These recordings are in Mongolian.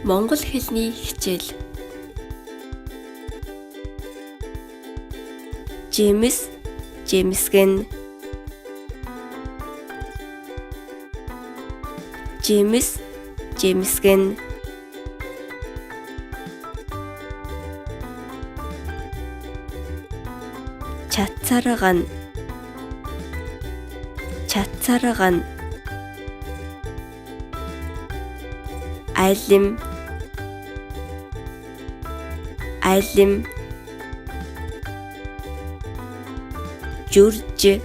Монгол хэлний хичээл. Жимс, жимсгэн. Жимс, жимсгэн. Чацарган, чацарган. Айлим, айлим. Жүрж,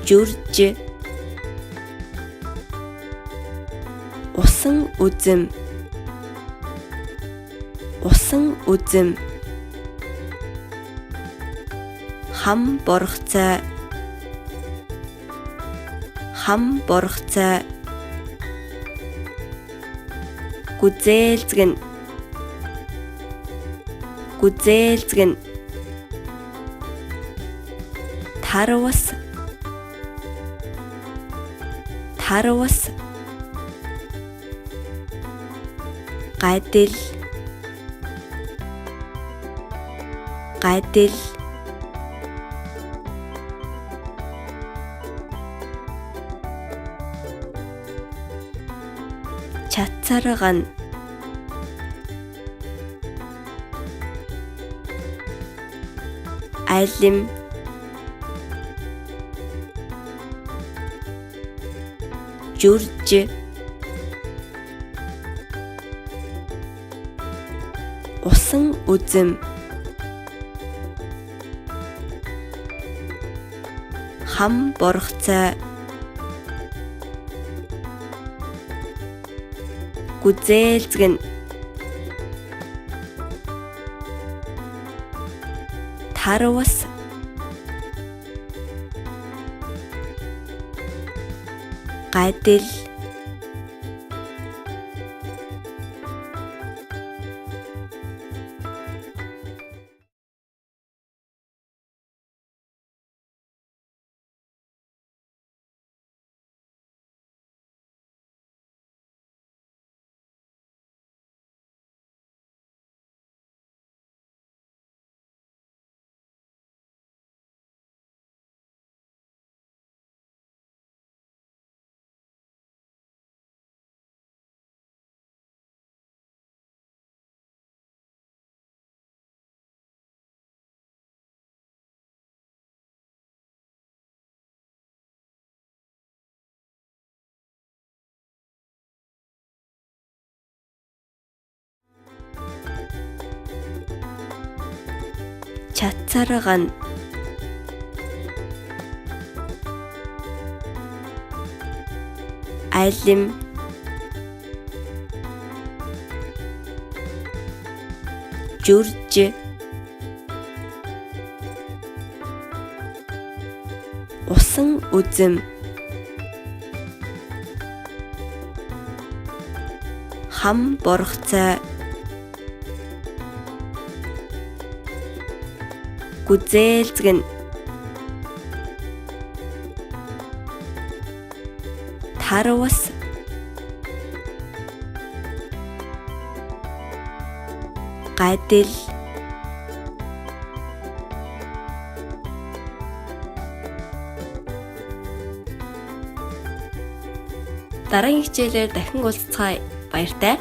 жүрж. Усан үзэм, усан үзэм. Хам боргоцой, хам боргоцой. Гүзээлзгэн, гүзээлзгэн. Тарвас, тарвас. Гайдил, гайдил. Чацарган, айлим. Жүрж, усан үзэм. Хам боргоцой, гүзээлзгэн. Тарвас, гайдил. Чацарган, айлим. Жүрж, усан үзэм. Хам боргоцой, гүзээлзгэн. Тарвас, гайдил. Дараагийн хичээлээр дахин уулзцгаая. Баяртай.